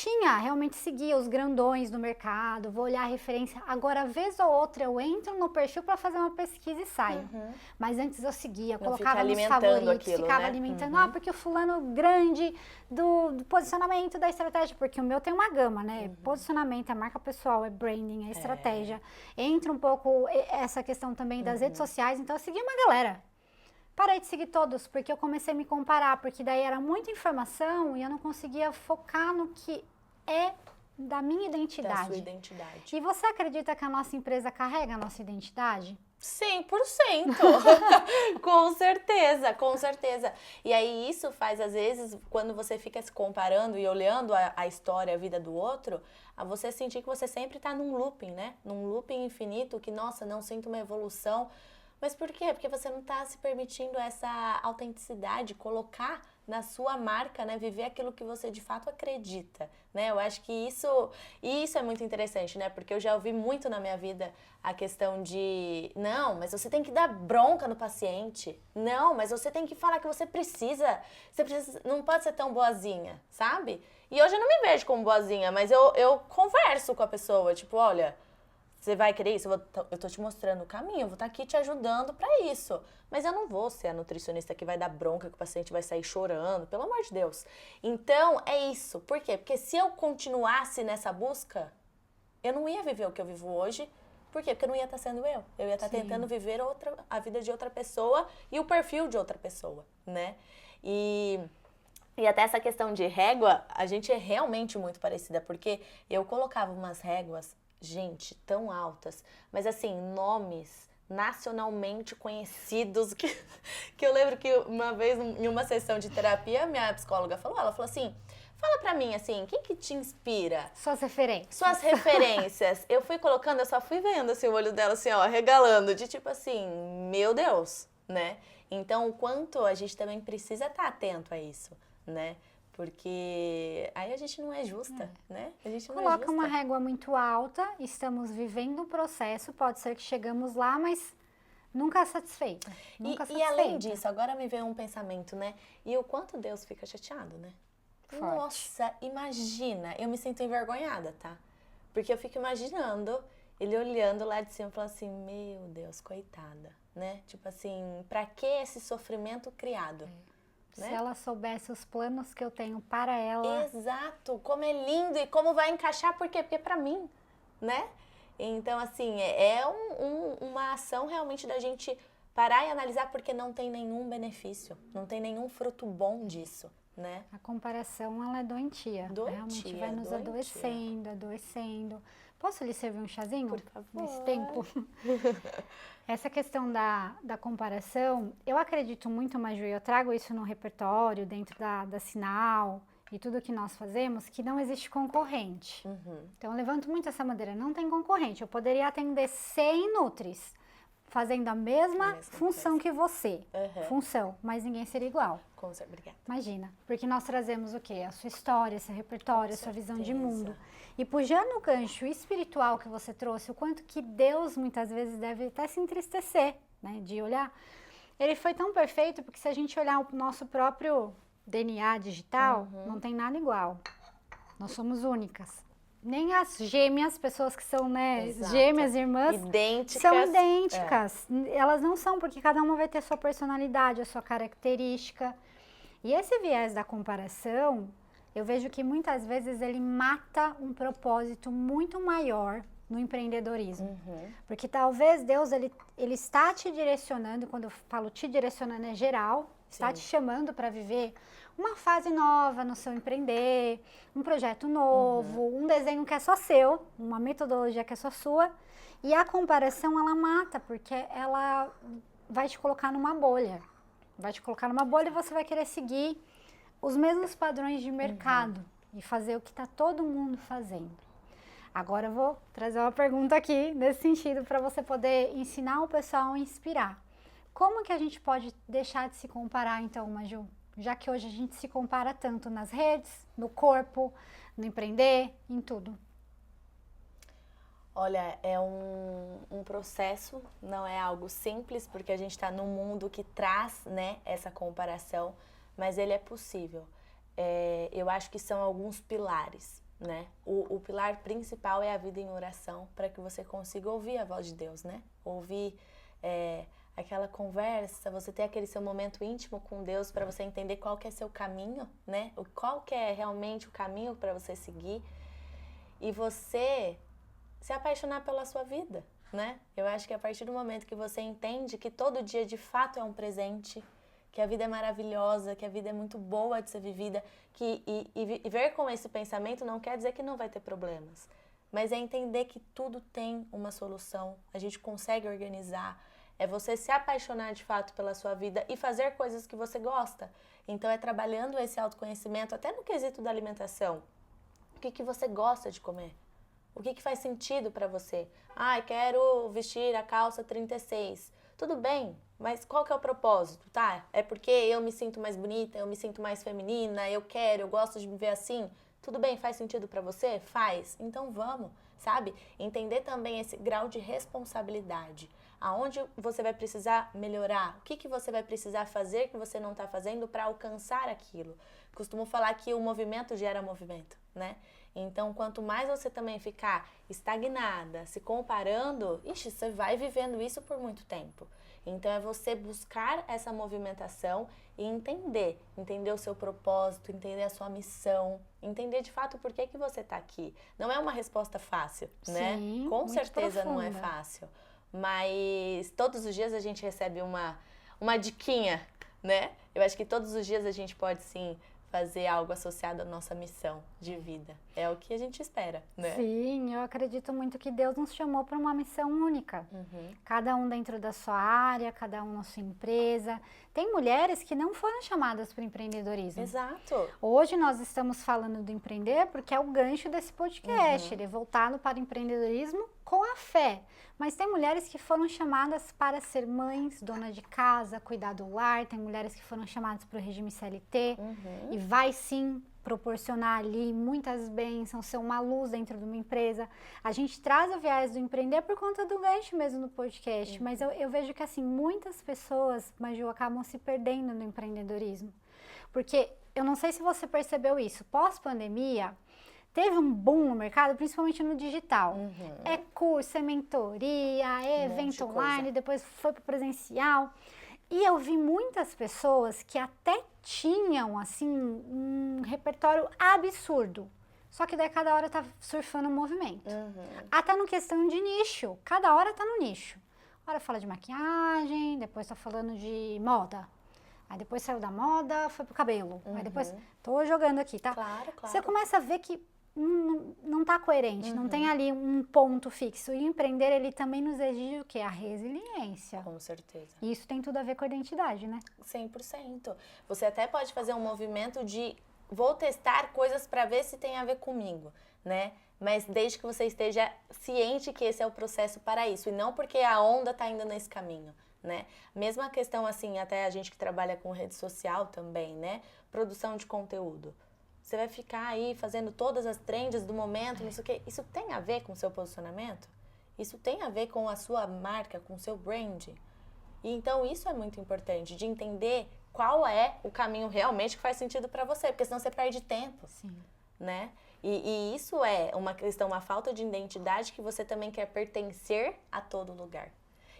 realmente seguia os grandões do mercado, vou olhar a referência. Agora, vez ou outra, eu entro no perfil para fazer uma pesquisa e saio. Mas antes eu seguia, colocava nos favoritos, aquilo, ficava né? alimentando. Porque o fulano grande do posicionamento, da estratégia, porque o meu tem uma gama, né? Posicionamento, é marca pessoal, é branding, é estratégia. Entra um pouco essa questão também das redes sociais, então eu segui uma galera. Parei de seguir todos, porque eu comecei a me comparar, porque daí era muita informação e eu não conseguia focar no que é da minha identidade. Da sua identidade. E você acredita que a nossa empresa carrega a nossa identidade? 100%! Com certeza, com certeza. E aí isso faz, às vezes, quando você fica se comparando e olhando a história, a vida do outro, a você sentir que você sempre tá num looping, né? Num looping infinito, que, nossa, não sinto uma evolução. Mas por quê? Porque você não está se permitindo essa autenticidade, colocar na sua marca, né? Viver aquilo que você de fato acredita, né? Eu acho que isso é muito interessante, né? Porque eu já ouvi muito na minha vida a questão de não, mas você tem que dar bronca no paciente. Não, mas você tem que falar que você precisa não pode ser tão boazinha, sabe? E hoje eu não me vejo como boazinha, mas eu converso com a pessoa, tipo, olha, você vai querer isso? Eu tô te mostrando o caminho, eu vou estar aqui te ajudando pra isso. Mas eu não vou ser a nutricionista que vai dar bronca, que o paciente vai sair chorando, pelo amor de Deus. Então, é isso. Por quê? Porque se eu continuasse nessa busca, eu não ia viver o que eu vivo hoje. Por quê? Porque eu não ia estar sendo eu. Eu ia estar tentando viver a vida de outra pessoa e o perfil de outra pessoa, né? E até essa questão de régua, a gente é realmente muito parecida, porque eu colocava umas réguas, gente, tão altas, mas assim, nomes nacionalmente conhecidos, que eu lembro que uma vez, em uma sessão de terapia, minha psicóloga ela falou assim, fala pra mim, assim, quem que te inspira? Suas referências. Suas referências. Eu fui colocando, eu só fui vendo, assim, o olho dela, assim, ó, regalando, de tipo assim, meu Deus, né? Então, o quanto a gente também precisa estar atento a isso, né? Porque aí a gente não é justa, né? A gente não Coloca é justa. uma régua muito alta, estamos vivendo o processo, pode ser que chegamos lá, mas nunca satisfeita. E além disso, agora me veio um pensamento, né? E o quanto Deus fica chateado, né? Forte. Nossa, imagina, eu me sinto envergonhada, tá? Porque eu fico imaginando ele olhando lá de cima e falando assim, meu Deus, coitada, né? Tipo assim, pra que esse sofrimento criado? Né? Se ela soubesse os planos que eu tenho para ela. Exato, como é lindo e como vai encaixar, por quê? Porque é pra mim, né? Então, assim, é uma ação realmente da gente parar e analisar, porque não tem nenhum benefício, não tem nenhum fruto bom disso, né? A comparação, ela é doentia. Realmente vai nos adoecendo. Posso lhe servir um chazinho? Por favor. Nesse tempo? Essa questão da comparação, eu acredito muito, Maju, eu trago isso no repertório, dentro da Sinal e tudo que nós fazemos, que não existe concorrente. Então, eu levanto muito essa bandeira, não tem concorrente. Eu poderia atender 100 nutris, fazendo a mesma função que você. Função, mas ninguém seria igual. Obrigada. Imagina, porque nós trazemos o quê? A sua história, seu repertório, a sua visão de mundo. E puxando o gancho espiritual que você trouxe, o quanto que Deus muitas vezes deve até se entristecer, né, de olhar. Ele foi tão perfeito, porque se a gente olhar o nosso próprio DNA digital, não tem nada igual. Nós somos únicas. Nem as gêmeas, pessoas que são, né, gêmeas, irmãs, são idênticas. Elas não são, porque cada uma vai ter a sua personalidade, a sua característica. E esse viés da comparação, eu vejo que muitas vezes ele mata um propósito muito maior no empreendedorismo. Porque talvez Deus, ele está te direcionando, quando eu falo te direcionando é geral, está te chamando para viver uma fase nova no seu empreender, um projeto novo, um desenho que é só seu, uma metodologia que é só sua. E a comparação, ela mata, porque ela vai te colocar numa bolha. Vai te colocar numa bolha e você vai querer seguir os mesmos padrões de mercado e fazer o que está todo mundo fazendo. Agora eu vou trazer uma pergunta aqui nesse sentido para você poder ensinar o pessoal a inspirar. Como que a gente pode deixar de se comparar então, Maju? Já que hoje a gente se compara tanto nas redes, no corpo, no empreender, em tudo. Olha, é um processo, não é algo simples, porque a gente está num mundo que traz, né, essa comparação, mas ele é possível. Eu acho que são alguns pilares, né? O pilar principal é a vida em oração, para que você consiga ouvir a voz de Deus, né? Ouvir aquela conversa, você ter aquele seu momento íntimo com Deus para você entender qual que é seu caminho, né? Qual que é realmente o caminho para você seguir e você se apaixonar pela sua vida, né? Eu acho que a partir do momento que você entende que todo dia de fato é um presente, que a vida é maravilhosa, que a vida é muito boa de ser vivida, e ver com esse pensamento não quer dizer que não vai ter problemas, mas é entender que tudo tem uma solução, a gente consegue organizar, é você se apaixonar de fato pela sua vida e fazer coisas que você gosta. Então é trabalhando esse autoconhecimento até no quesito da alimentação. O que você gosta de comer? O que faz sentido para você? Quero vestir a calça 36. Tudo bem, mas qual que é o propósito, tá? É porque eu me sinto mais bonita, eu me sinto mais feminina, eu gosto de me ver assim. Tudo bem, faz sentido para você? Faz. Então vamos, sabe? Entender também esse grau de responsabilidade. Aonde você vai precisar melhorar? O que você vai precisar fazer que você não está fazendo para alcançar aquilo? Costumo falar que o movimento gera movimento, né? Então, quanto mais você também ficar estagnada, se comparando, você vai vivendo isso por muito tempo. Então, é você buscar essa movimentação e entender o seu propósito, entender a sua missão, entender de fato por que você está aqui. Não é uma resposta fácil, né? Sim, Com certeza profunda. Não é fácil, mas todos os dias a gente recebe uma diquinha, né? Eu acho que todos os dias a gente pode sim fazer algo associado à nossa missão de vida. É o que a gente espera, né? Sim, eu acredito muito que Deus nos chamou para uma missão única. Cada um dentro da sua área, cada um na sua empresa. Tem mulheres que não foram chamadas para o empreendedorismo. Exato. Hoje nós estamos falando do empreender porque é o gancho desse podcast. Ele é voltado para o empreendedorismo com a fé. Mas tem mulheres que foram chamadas para ser mães, dona de casa, cuidar do lar. Tem mulheres que foram chamadas para o regime CLT. E vai sim proporcionar ali muitas bênçãos, ser uma luz dentro de uma empresa. A gente traz o viés do empreender por conta do gancho mesmo no podcast. Mas eu vejo que assim, muitas pessoas, Maju, acabam se perdendo no empreendedorismo. Porque eu não sei se você percebeu isso. Pós-pandemia, teve um boom no mercado, principalmente no digital. É curso, é mentoria, é evento online, depois foi para presencial. E eu vi muitas pessoas que até tinham, assim, um repertório absurdo. Só que daí cada hora tá surfando o movimento. Até no questão de nicho. Cada hora tá no nicho. Hora fala de maquiagem, depois tá falando de moda. Aí depois saiu da moda, foi pro cabelo. Aí depois, tô jogando aqui, tá? Claro. Você começa a ver que não tá coerente, não tem ali um ponto fixo. E o empreender, ele também nos exige o quê? A resiliência. Com certeza. E isso tem tudo a ver com a identidade, né? 100%. Você até pode fazer um movimento de vou testar coisas para ver se tem a ver comigo, né? Mas desde que você esteja ciente que esse é o processo para isso e não porque a onda tá indo nesse caminho, né? Mesma questão assim, até a gente que trabalha com rede social também, né? Produção de conteúdo. Você vai ficar aí fazendo todas as trends do momento, não sei o quê. Isso tem a ver com o seu posicionamento? Isso tem a ver com a sua marca, com o seu brand? E então isso é muito importante, de entender qual é o caminho realmente que faz sentido para você, porque senão você perde tempo, né? E isso é uma questão, uma falta de identidade que você também quer pertencer a todo lugar.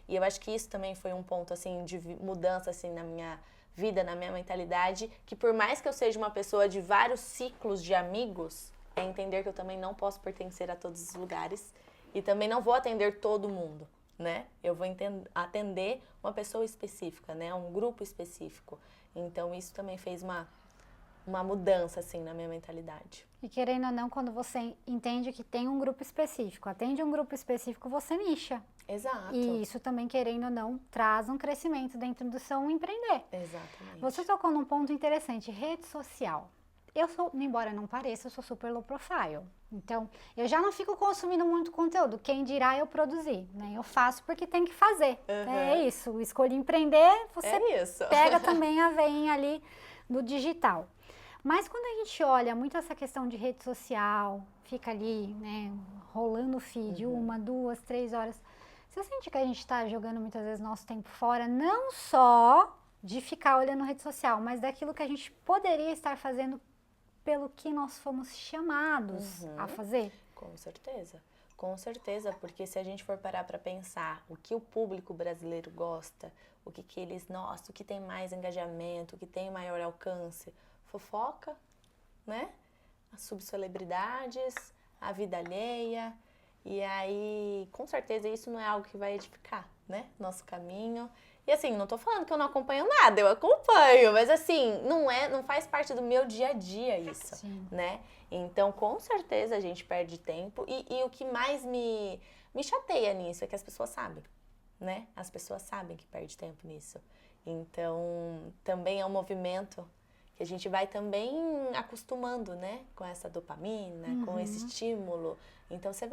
E eu acho que isso também foi um ponto, assim, de mudança, assim, na minha vida, na minha mentalidade, que por mais que eu seja uma pessoa de vários ciclos de amigos, é entender que eu também não posso pertencer a todos os lugares E também não vou atender todo mundo, né? Eu vou atender uma pessoa específica, né? Um grupo específico. Então, isso também fez uma mudança, assim, na minha mentalidade. E querendo ou não, quando você entende que tem um grupo específico, atende um grupo específico, você nicha. Exato. E isso também, querendo ou não, traz um crescimento dentro do seu empreender. Exatamente. Você tocou num ponto interessante, rede social. Eu sou, embora não pareça, eu sou super low profile. Então, eu já não fico consumindo muito conteúdo. Quem dirá eu produzir, né? Eu faço porque tem que fazer. É isso. Escolhi empreender, você pega também a veinha ali do digital. Mas quando a gente olha muito essa questão de rede social, fica ali, né, rolando o feed, 1, 2, 3 horas. Você sente que a gente está jogando muitas vezes nosso tempo fora, não só de ficar olhando rede social, mas daquilo que a gente poderia estar fazendo pelo que nós fomos chamados a fazer? Com certeza, porque se a gente for parar para pensar o que o público brasileiro gosta, o que eles, nossa, o que tem mais engajamento, o que tem maior alcance, fofoca, né? As subcelebridades, a vida alheia, e aí, com certeza, isso não é algo que vai edificar, né? Nosso caminho. E assim, não tô falando que eu não acompanho nada, eu acompanho, mas assim, não faz parte do meu dia a dia isso, né? Então, com certeza a gente perde tempo e o que mais me chateia nisso é que as pessoas sabem, né? As pessoas sabem que perde tempo nisso. Então, também é um movimento que a gente vai também acostumando, né? Com essa dopamina, com esse estímulo. Então, você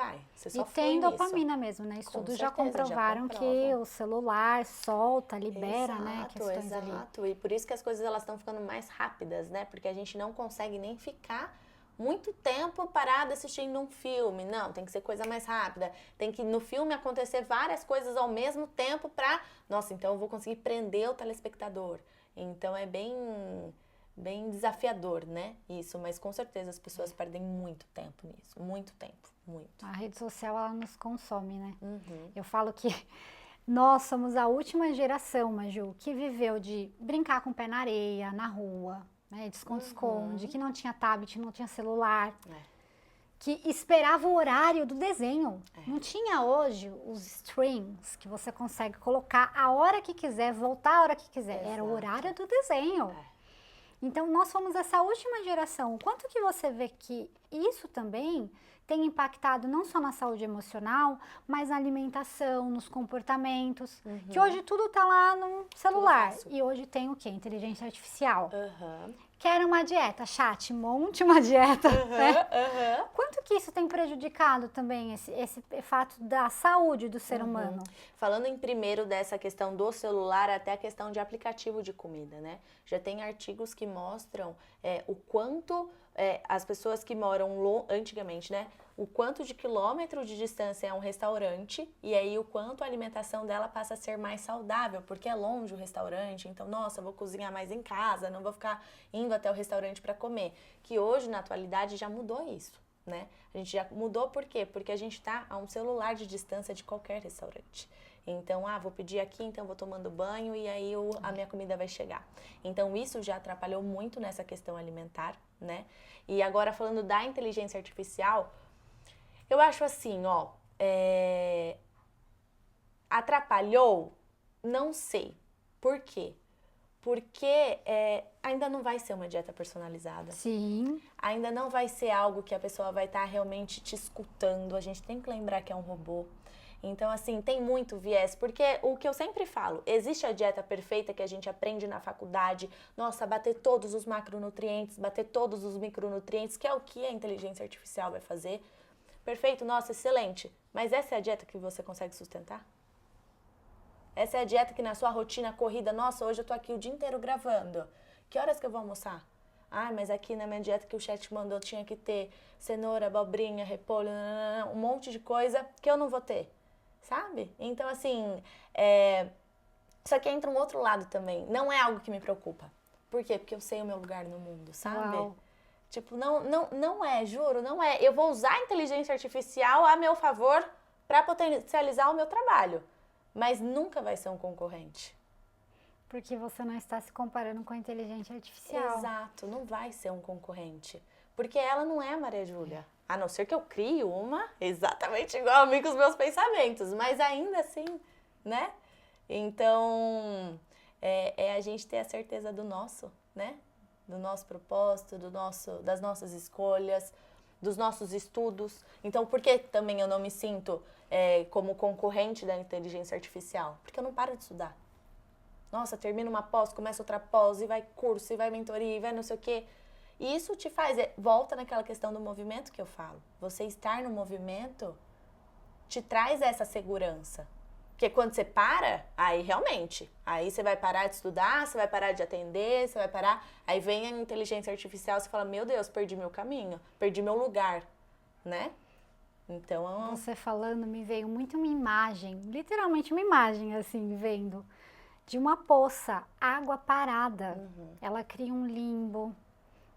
só flui tem nisso. dopamina mesmo, né? Estudos já comprovaram que o celular solta, libera, né? Questões ali. Exato. E por isso que as coisas elas estão ficando mais rápidas, né? Porque a gente não consegue nem ficar muito tempo parado assistindo um filme. Não, tem que ser coisa mais rápida. Tem que no filme acontecer várias coisas ao mesmo tempo pra... Nossa, então eu vou conseguir prender o telespectador. Então, é bem desafiador, né? Isso, mas com certeza as pessoas perdem muito tempo nisso. Muito tempo, muito. A rede social, ela nos consome, né? Eu falo que nós somos a última geração, Maju, que viveu de brincar com o pé na areia, na rua, né? De esconde-esconde, que não tinha tablet, não tinha celular. Que esperava o horário do desenho. Não tinha hoje os streams que você consegue colocar a hora que quiser, voltar a hora que quiser. Exato. Era o horário do desenho. Então, nós fomos essa última geração. O quanto que você vê que isso também tem impactado não só na saúde emocional, mas na alimentação, nos comportamentos. Que hoje tudo tá lá no celular. E hoje tem o quê? Inteligência artificial. Quer uma dieta? Chat, monte uma dieta. Né? Quanto que isso tem prejudicado também esse fato da saúde do ser humano? Falando em primeiro dessa questão do celular, até a questão de aplicativo de comida, né? Já tem artigos que mostram o quanto as pessoas que moram antigamente, né? O quanto de quilômetro de distância é um restaurante e aí o quanto a alimentação dela passa a ser mais saudável, porque é longe o restaurante, então, nossa, eu vou cozinhar mais em casa, não vou ficar indo até o restaurante para comer. Que hoje, na atualidade, já mudou isso, né? A gente já mudou por quê? Porque a gente tá a um celular de distância de qualquer restaurante. Então, vou pedir aqui, então vou tomando banho e aí a minha comida vai chegar. Então, isso já atrapalhou muito nessa questão alimentar, né? E agora, falando da inteligência artificial, eu acho assim, atrapalhou? Não sei. Por quê? Porque ainda não vai ser uma dieta personalizada. Sim. Ainda não vai ser algo que a pessoa vai estar realmente te escutando. A gente tem que lembrar que é um robô. Então, assim, tem muito viés, porque o que eu sempre falo, existe a dieta perfeita que a gente aprende na faculdade, nossa, bater todos os macronutrientes, bater todos os micronutrientes, que é o que a inteligência artificial vai fazer. Perfeito, nossa, excelente. Mas essa é a dieta que você consegue sustentar? Essa é a dieta que na sua rotina corrida, nossa, hoje eu tô aqui o dia inteiro gravando. Que horas que eu vou almoçar? Mas aqui na minha dieta que o chat mandou tinha que ter cenoura, abobrinha, repolho, um monte de coisa que eu não vou ter. Sabe? Então, assim, só que entra um outro lado também. Não é algo que me preocupa. Por quê? Porque eu sei o meu lugar no mundo, sabe? Uau. Tipo, não é, juro, não é. Eu vou usar a inteligência artificial a meu favor para potencializar o meu trabalho. Mas nunca vai ser um concorrente. Porque você não está se comparando com a inteligência artificial. Exato, não vai ser um concorrente. Porque ela não é a Maria Júlia. A não ser que eu crie uma exatamente igual a mim com os meus pensamentos, mas ainda assim, né? Então, é a gente ter a certeza do nosso, né? Do nosso propósito, das nossas escolhas, dos nossos estudos. Então, por que também eu não me sinto como concorrente da inteligência artificial? Porque eu não paro de estudar. Nossa, termina uma pós, começa outra pós, e vai curso, e vai mentoria, e vai não sei o quê. E isso te faz, volta naquela questão do movimento que eu falo. Você estar no movimento te traz essa segurança. Porque quando você para, aí realmente, aí você vai parar de estudar, você vai parar de atender, você vai parar, aí vem a inteligência artificial, você fala, meu Deus, perdi meu caminho, perdi meu lugar, né? Então... Você falando, me veio muito uma imagem, literalmente uma imagem, assim, vendo, de uma poça, água parada. Ela cria um limbo,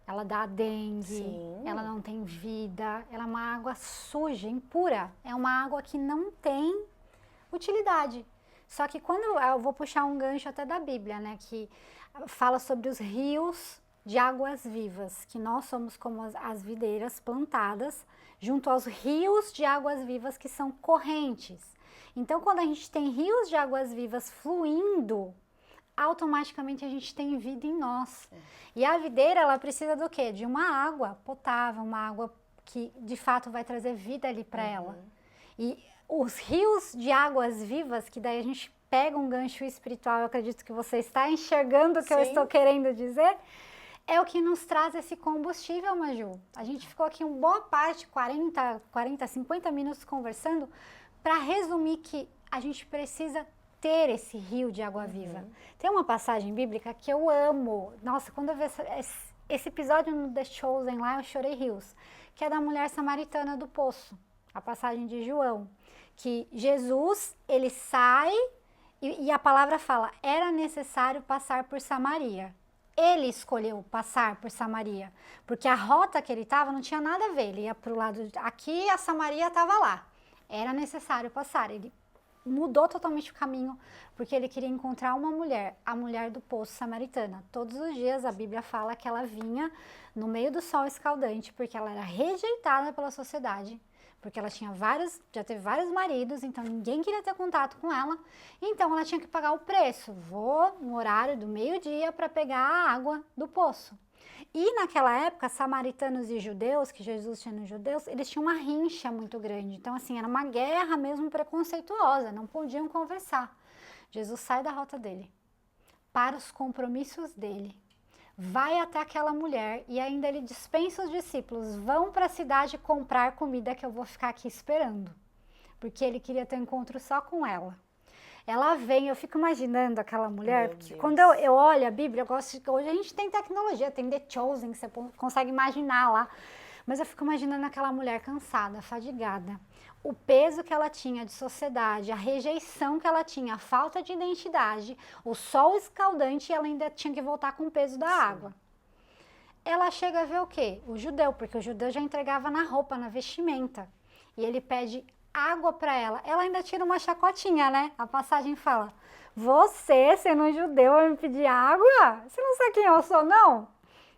ela dá dengue, Sim. Ela não tem vida, ela é uma água suja, impura, é uma água que não tem utilidade. Só que quando eu vou puxar um gancho até da Bíblia, né, que fala sobre os rios de águas vivas, que nós somos como as videiras plantadas junto aos rios de águas vivas que são correntes. Então, quando a gente tem rios de águas vivas fluindo, automaticamente a gente tem vida em nós. E a videira, ela precisa do quê? De uma água potável, uma água que de fato vai trazer vida ali para ela. E os rios de águas vivas, que daí a gente pega um gancho espiritual, eu acredito que você está enxergando o que eu estou querendo dizer, é o que nos traz esse combustível, Maju. A gente ficou aqui uma boa parte, 50 minutos conversando, para resumir que a gente precisa ter esse rio de água viva. Tem uma passagem bíblica que eu amo. Nossa, quando eu vi esse episódio no The Chosen lá, eu chorei rios. Que é da mulher samaritana do poço. A passagem de João. Que Jesus, ele sai e a palavra fala, era necessário passar por Samaria. Ele escolheu passar por Samaria, porque a rota que ele estava não tinha nada a ver. Ele ia para o lado aqui, a Samaria estava lá. Era necessário passar. Ele mudou totalmente o caminho, porque ele queria encontrar uma mulher, a mulher do poço samaritana. Todos os dias a Bíblia fala que ela vinha no meio do sol escaldante, porque ela era rejeitada pela sociedade, porque ela tinha já teve vários maridos, então ninguém queria ter contato com ela, então ela tinha que pagar o preço. Vou no horário do meio-dia para pegar a água do poço. E naquela época, samaritanos e judeus, que Jesus tinha nos judeus, eles tinham uma rincha muito grande. Então, assim, era uma guerra mesmo preconceituosa, não podiam conversar. Jesus sai da rota dele, para os compromissos dele, vai até aquela mulher e ainda ele dispensa os discípulos, vão para a cidade comprar comida que eu vou ficar aqui esperando. Porque ele queria ter um encontro só com ela. Ela vem, eu fico imaginando aquela mulher, porque quando eu olho a Bíblia, eu gosto de, hoje a gente tem tecnologia, tem The Chosen, que você consegue imaginar lá, mas eu fico imaginando aquela mulher cansada, fadigada, o peso que ela tinha de sociedade, a rejeição que ela tinha, a falta de identidade, o sol escaldante e ela ainda tinha que voltar com o peso da água. Ela chega a ver o quê? O judeu, porque o judeu já entregava na roupa, na vestimenta, e ele pede água para ela. Ela ainda tira uma chacotinha, né? A passagem fala, você, sendo judeu, vai me pedir água? Você não sabe quem eu sou, não?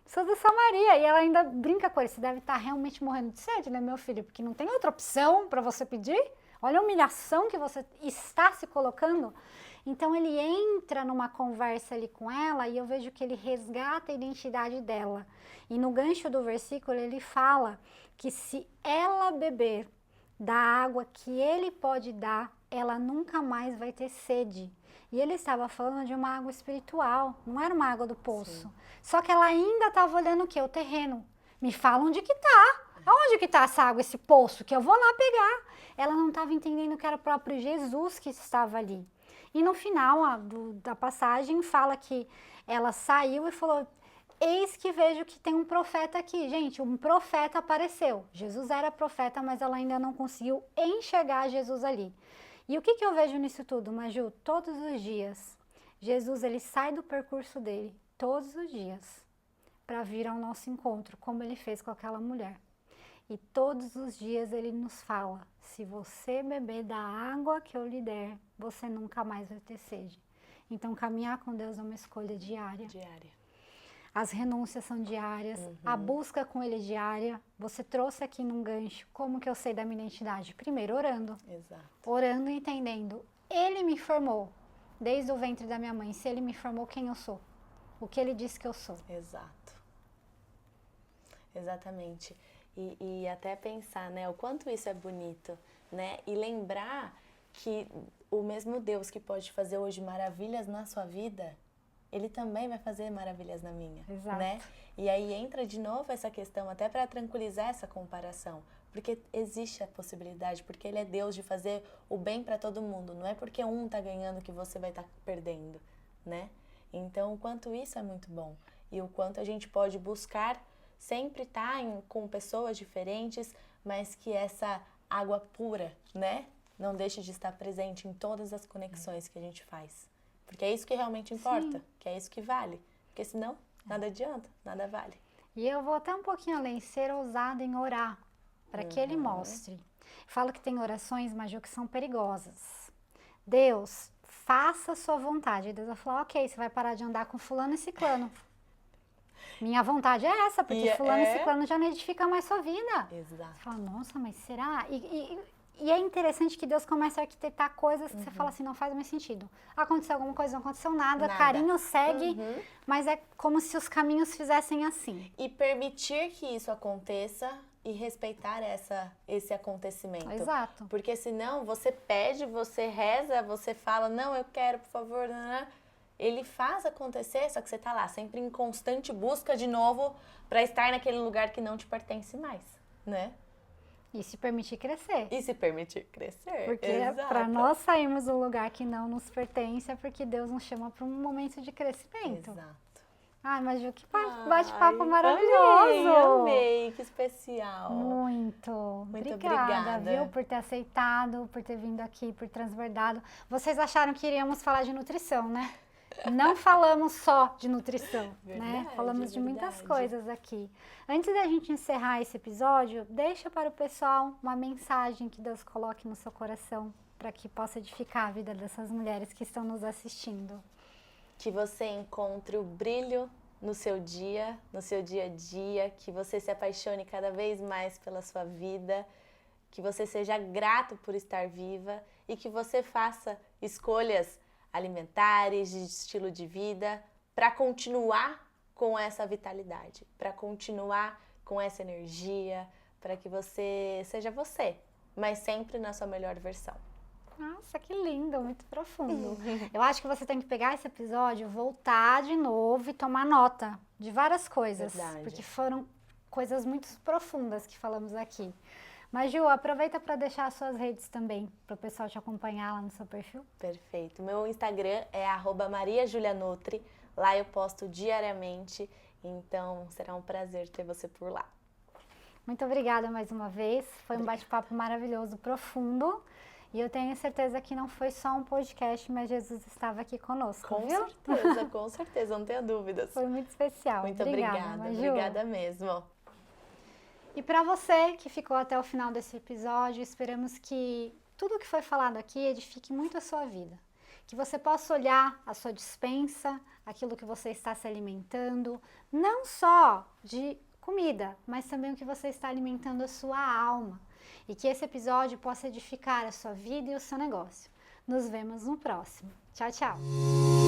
Sou de Samaria. E ela ainda brinca com ele, você deve estar realmente morrendo de sede, né, meu filho? Porque não tem outra opção para você pedir. Olha a humilhação que você está se colocando. Então, ele entra numa conversa ali com ela e eu vejo que ele resgata a identidade dela. E no gancho do versículo, ele fala que se ela beber da água que ele pode dar, ela nunca mais vai ter sede. E ele estava falando de uma água espiritual, não era uma água do poço. Sim. Só que ela ainda estava olhando o quê? O terreno. Me fala onde que tá. Aonde que tá essa água, esse poço, que eu vou lá pegar. Ela não estava entendendo que era o próprio Jesus que estava ali. E no final da passagem fala que ela saiu e falou, eis que vejo que tem um profeta aqui. Gente, um profeta apareceu. Jesus era profeta, mas ela ainda não conseguiu enxergar Jesus ali. E o que eu vejo nisso tudo, Maju? Todos os dias, Jesus ele sai do percurso dele, todos os dias, para vir ao nosso encontro, como ele fez com aquela mulher. E todos os dias ele nos fala, se você beber da água que eu lhe der, você nunca mais vai ter sede. Então, caminhar com Deus é uma escolha diária. As renúncias são diárias, a busca com ele é diária. Você trouxe aqui num gancho, como que eu sei da minha identidade? Primeiro, orando. Exato. Orando e entendendo. Ele me formou, desde o ventre da minha mãe. Se ele me formou, quem eu sou? O que ele disse que eu sou? Exato. Exatamente. E até pensar, né, o quanto isso é bonito, né? E lembrar que o mesmo Deus que pode fazer hoje maravilhas na sua vida, Ele também vai fazer maravilhas na minha, Exato. né? E aí entra de novo essa questão, até para tranquilizar essa comparação. Porque existe a possibilidade, porque Ele é Deus de fazer o bem para todo mundo. Não é porque um tá ganhando que você vai estar perdendo, né? Então, o quanto isso é muito bom. E o quanto a gente pode buscar sempre estar com pessoas diferentes, mas que essa água pura, né? Não deixe de estar presente em todas as conexões que a gente faz. Porque é isso que realmente importa, Sim. que é isso que vale. Porque senão, nada adianta, nada vale. E eu vou até um pouquinho além, ser ousada em orar, para que Ele mostre. Falo que tem orações, Maju, que são perigosas. Deus, faça a sua vontade. E Deus vai falar, ok, você vai parar de andar com fulano e ciclano. Minha vontade é essa, porque fulano e ciclano já não edifica mais sua vida. Exato. Você fala, nossa, mas será? E é interessante que Deus começa a arquitetar coisas que você fala assim, não faz mais sentido. Aconteceu alguma coisa, não aconteceu nada. Carinho segue, mas é como se os caminhos fizessem assim. E permitir que isso aconteça e respeitar esse acontecimento. Exato. Porque senão você pede, você reza, você fala, não, eu quero, por favor, ele faz acontecer, só que você tá lá sempre em constante busca de novo para estar naquele lugar que não te pertence mais, né? E se permitir crescer. E se permitir crescer. Porque para nós sairmos do lugar que não nos pertence é porque Deus nos chama para um momento de crescimento. Exato. Ai, mas Ju, que bate-papo maravilhoso. Amei, que especial. Muito obrigada, viu, por ter aceitado, por ter vindo aqui, por transbordado. Vocês acharam que iríamos falar de nutrição, né? Não falamos só de nutrição, né? Falamos de muitas coisas aqui. Antes da gente encerrar esse episódio, deixa para o pessoal uma mensagem que Deus coloque no seu coração para que possa edificar a vida dessas mulheres que estão nos assistindo. Que você encontre o brilho no seu dia a dia, que você se apaixone cada vez mais pela sua vida, que você seja grato por estar viva e que você faça escolhas alimentares, de estilo de vida, para continuar com essa vitalidade, para continuar com essa energia, para que você seja você, mas sempre na sua melhor versão. Nossa, que lindo, muito profundo. Eu acho que você tem que pegar esse episódio, voltar de novo e tomar nota de várias coisas. Verdade. Porque foram coisas muito profundas que falamos aqui. Mas, Ju, aproveita para deixar as suas redes também, para o pessoal te acompanhar lá no seu perfil. Perfeito. Meu Instagram é @mariajulianutri. Lá eu posto diariamente, então será um prazer ter você por lá. Muito obrigada mais uma vez. Foi um bate-papo maravilhoso, profundo. E eu tenho certeza que não foi só um podcast, mas Jesus estava aqui conosco, viu? Com certeza, não tenha dúvidas. Foi muito especial. Muito obrigada, obrigada mesmo. E para você que ficou até o final desse episódio, esperamos que tudo que foi falado aqui edifique muito a sua vida. Que você possa olhar a sua despensa, aquilo que você está se alimentando, não só de comida, mas também o que você está alimentando a sua alma. E que esse episódio possa edificar a sua vida e o seu negócio. Nos vemos no próximo. Tchau, tchau!